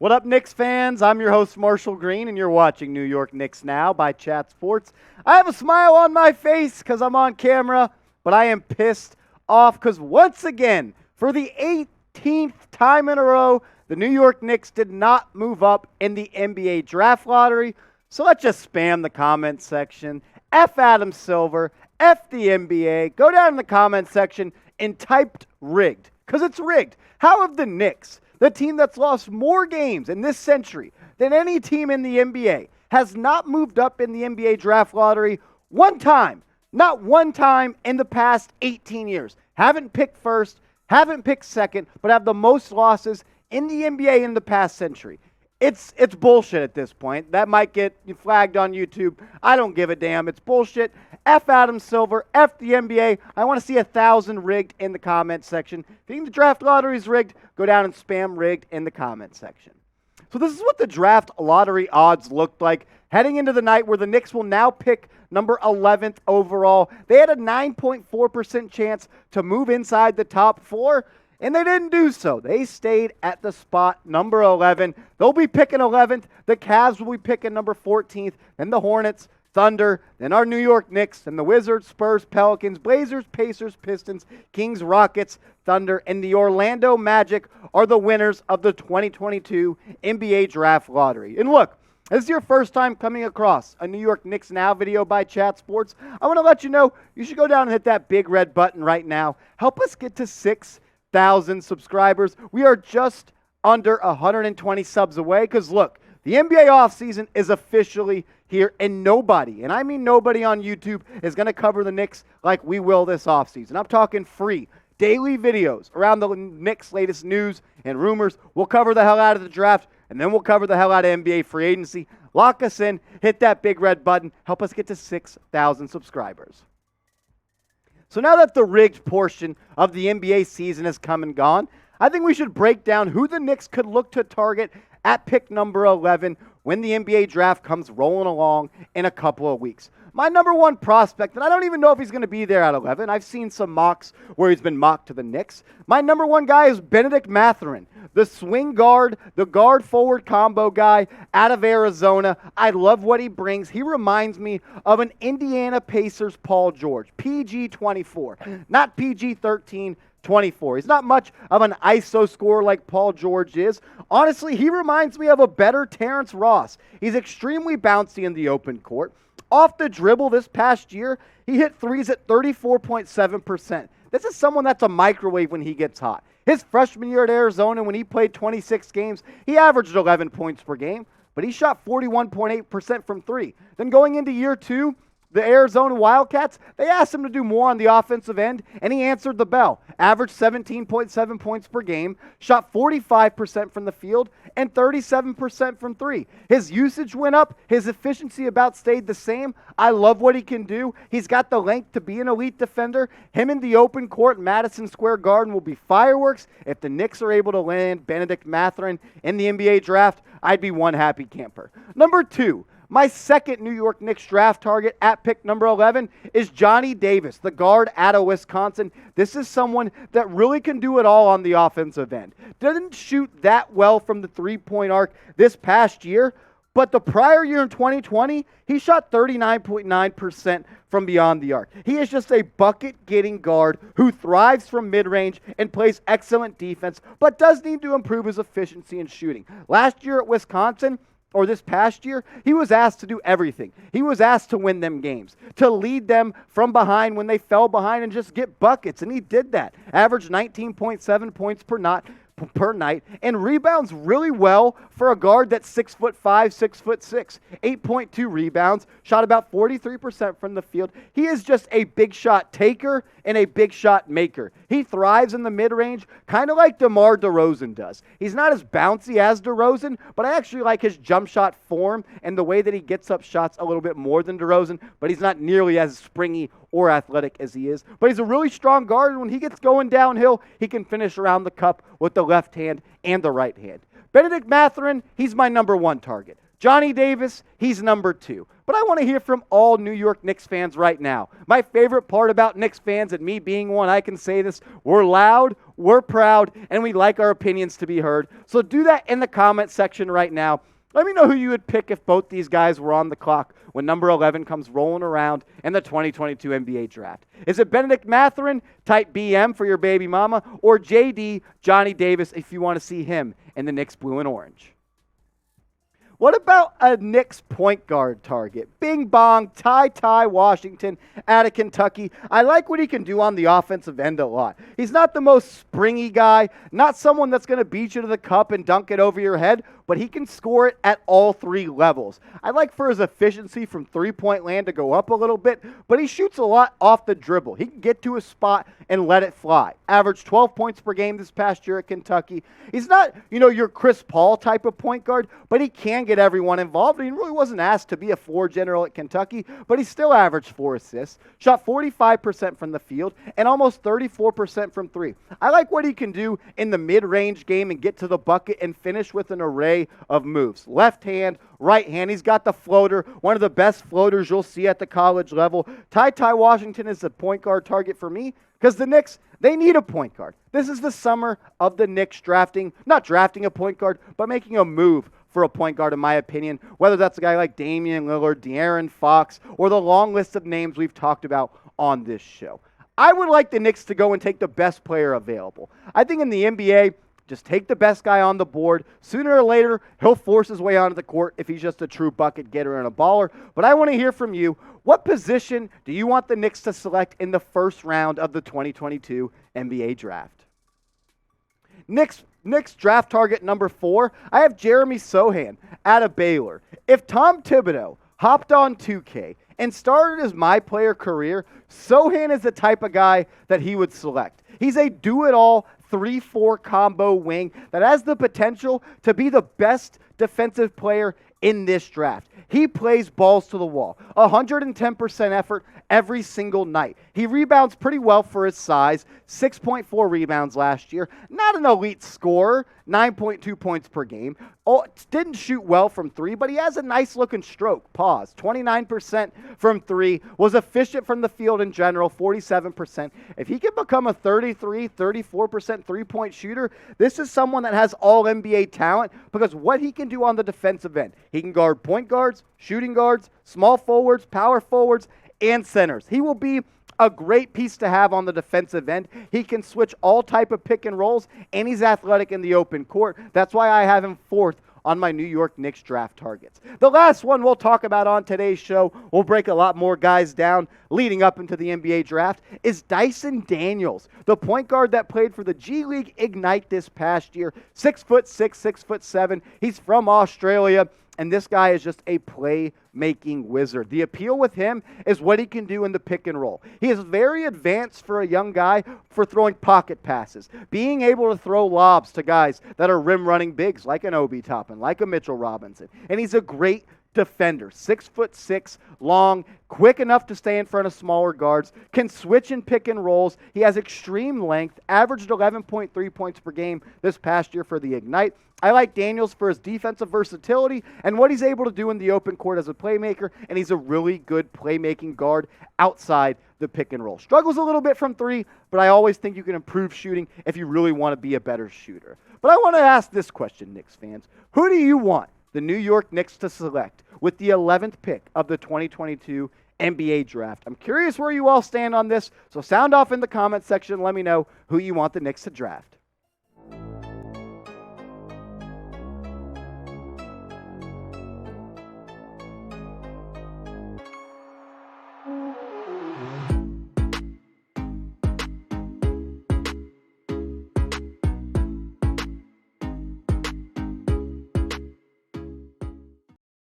What up, Knicks fans? I'm your host, Marshall Green, and you're watching New York Knicks Now by Chat Sports. I have a smile on my face because I'm on camera, but I am pissed off because once again, for the 18th time in a row, the New York Knicks did not move up in the NBA draft lottery. So let's just spam the comment section. F Adam Silver, F the NBA. Go down in the comment section and type rigged, because it's rigged. How have the Knicks, the team that's lost more games in this century than any team in the NBA, has not moved up in the NBA draft lottery one time, not one time in the past 18 years. Haven't picked first, haven't picked second, but have the most losses in the NBA in the past century. It's bullshit at this point. That might get flagged on YouTube. I don't give a damn. It's bullshit. F Adam Silver. F the NBA. I want to see 1,000 rigged in the comment section. If you think the draft lottery is rigged, go down and spam rigged in the comment section. So this is what the draft lottery odds looked like heading into the night where the Knicks will now pick number 11th overall. They had a 9.4% chance to move inside the top four, and they didn't do so. They stayed at the spot number 11. They'll be picking 11th. The Cavs will be picking number 14th. Then the Hornets, Thunder, then our New York Knicks, and the Wizards, Spurs, Pelicans, Blazers, Pacers, Pistons, Kings, Rockets, Thunder, and the Orlando Magic are the winners of the 2022 NBA Draft Lottery. And look, this is your first time coming across a New York Knicks Now video by Chat Sports. I want to let you know you should go down and hit that big red button right now. Help us get to 6,000 subscribers. We are just under 120 subs away because, look, the NBA offseason is officially here, and nobody, and I mean nobody on YouTube, is going to cover the Knicks like we will this offseason. I'm talking free, daily videos around the Knicks' latest news and rumors. We'll cover the hell out of the draft, and then we'll cover the hell out of NBA free agency. Lock us in, hit that big red button, help us get to 6,000 subscribers. So now that the rigged portion of the NBA season has come and gone, I think we should break down who the Knicks could look to target at pick number 11 when the NBA draft comes rolling along in a couple of weeks. My number one prospect, and I don't even know if he's going to be there at 11. I've seen some mocks where he's been mocked to the Knicks. My number one guy is Bennedict Mathurin, the swing guard, the guard-forward combo guy out of Arizona. I love what he brings. He reminds me of an Indiana Pacers Paul George, PG-24, not PG-13, 24. He's not much of an ISO scorer like Paul George is. Honestly, he reminds me of a better Terrence Ross. He's extremely bouncy in the open court. Off the dribble this past year, he hit threes at 34.7%. This is someone that's a microwave when he gets hot. His freshman year at Arizona, when he played 26 games, he averaged 11 points per game, but he shot 41.8% from three. Then going into year two, the Arizona Wildcats, they asked him to do more on the offensive end, and he answered the bell. Averaged 17.7 points per game, shot 45% from the field, and 37% from three. His usage went up. His efficiency about stayed the same. I love what he can do. He's got the length to be an elite defender. Him in the open court, Madison Square Garden, will be fireworks. If the Knicks are able to land Bennedict Mathurin in the NBA draft, I'd be one happy camper. Number two, my second New York Knicks draft target at pick number 11 is Johnny Davis, the guard out of Wisconsin. This is someone that really can do it all on the offensive end. Didn't shoot that well from the three-point arc this past year, but the prior year in 2020, he shot 39.9% from beyond the arc. He is just a bucket-getting guard who thrives from mid-range and plays excellent defense, but does need to improve his efficiency in shooting. Last year at Wisconsin, or this past year, he was asked to do everything. He was asked to win them games, to lead them from behind when they fell behind and just get buckets, and he did that. Averaged 19.7 points per night, and rebounds really well for a guard that's 6'5", 6'6", 8.2 rebounds, shot about 43% from the field. He is just a big shot taker and a big shot maker. He thrives in the mid-range, kind of like DeMar DeRozan does. He's not as bouncy as DeRozan, but I actually like his jump shot form and the way that he gets up shots a little bit more than DeRozan, but he's not nearly as springy or athletic as he is. But he's a really strong guard, and when he gets going downhill, he can finish around the cup with the left hand and the right hand. Bennedict Mathurin, he's my number one target. Johnny Davis, he's number 2. But I want to hear from all New York Knicks fans right now. My favorite part about Knicks fans, and me being one, I can say this, we're loud, we're proud, and we like our opinions to be heard. So do that in the comment section right now. Let me know who you would pick if both these guys were on the clock when number 11 comes rolling around in the 2022 NBA Draft. Is it Bennedict Mathurin, type BM for your baby mama, or JD, Johnny Davis, if you want to see him in the Knicks blue and orange? What about a Knicks point guard target? Bing bong, TyTy Washington out of Kentucky. I like what he can do on the offensive end a lot. He's not the most springy guy, not someone that's going to beat you to the cup and dunk it over your head, but he can score it at all 3 levels. I like for his efficiency from three-point land to go up a little bit, but he shoots a lot off the dribble. He can get to a spot and let it fly. Averaged 12 points per game this past year at Kentucky. He's not, your Chris Paul type of point guard, but he can get everyone involved. He really wasn't asked to be a floor general at Kentucky, but he still averaged 4 assists, shot 45% from the field, and almost 34% from 3. I like what he can do in the mid-range game and get to the bucket and finish with an array of moves. Left hand, right hand. He's got the floater, one of the best floaters you'll see at the college level. TyTy Washington is the point guard target for me because the Knicks, they need a point guard. This is the summer of the Knicks not drafting a point guard, but making a move for a point guard, in my opinion, whether that's a guy like Damian Lillard, De'Aaron Fox, or the long list of names we've talked about on this show. I would like the Knicks to go and take the best player available. I think in the NBA, just take the best guy on the board. Sooner or later, he'll force his way onto the court if he's just a true bucket getter and a baller. But I want to hear from you. What position do you want the Knicks to select in the first round of the 2022 NBA Draft? Knicks draft target number 4, I have Jeremy Sohan out of Baylor. If Tom Thibodeau hopped on 2K and started his My Player career, Sohan is the type of guy that he would select. He's a do-it-all 3-4 combo wing that has the potential to be the best defensive player in this draft. He plays balls to the wall, 110% effort every single night. He rebounds pretty well for his size, 6.4 rebounds last year. Not an elite scorer, 9.2 points per game. Didn't shoot well from 3, but he has a nice looking stroke. 29% from 3. Was efficient from the field in general, 47%. If he can become a 34% three-point shooter, this is someone that has all NBA talent because what he can do on the defensive end. He can guard point guards, shooting guards, small forwards, power forwards, and centers. He will be a great piece to have on the defensive end. He can switch all type of pick and rolls, and he's athletic in the open court. That's why I have him 4th on my New York Knicks draft targets. The last one we'll talk about on today's show, we'll break a lot more guys down leading up into the NBA draft, is Dyson Daniels, the point guard that played for the G League Ignite this past year. 6'6", 6'7". He's from Australia. And this guy is just a playmaking wizard. The appeal with him is what he can do in the pick and roll. He is very advanced for a young guy for throwing pocket passes, being able to throw lobs to guys that are rim running bigs like an Obi Toppin, like a Mitchell Robinson. And he's a great defender, 6'6", long, quick enough to stay in front of smaller guards, can switch and pick and rolls. He has extreme length, averaged 11.3 points per game this past year for the Ignite. I like Daniels for his defensive versatility and what he's able to do in the open court as a playmaker, and he's a really good playmaking guard outside the pick and roll. Struggles a little bit from 3, but I always think you can improve shooting if you really want to be a better shooter. But I want to ask this question, Knicks fans. Who do you want the New York Knicks to select with the 11th pick of the 2022 NBA Draft? I'm curious where you all stand on this, so sound off in the comment section. Let me know who you want the Knicks to draft.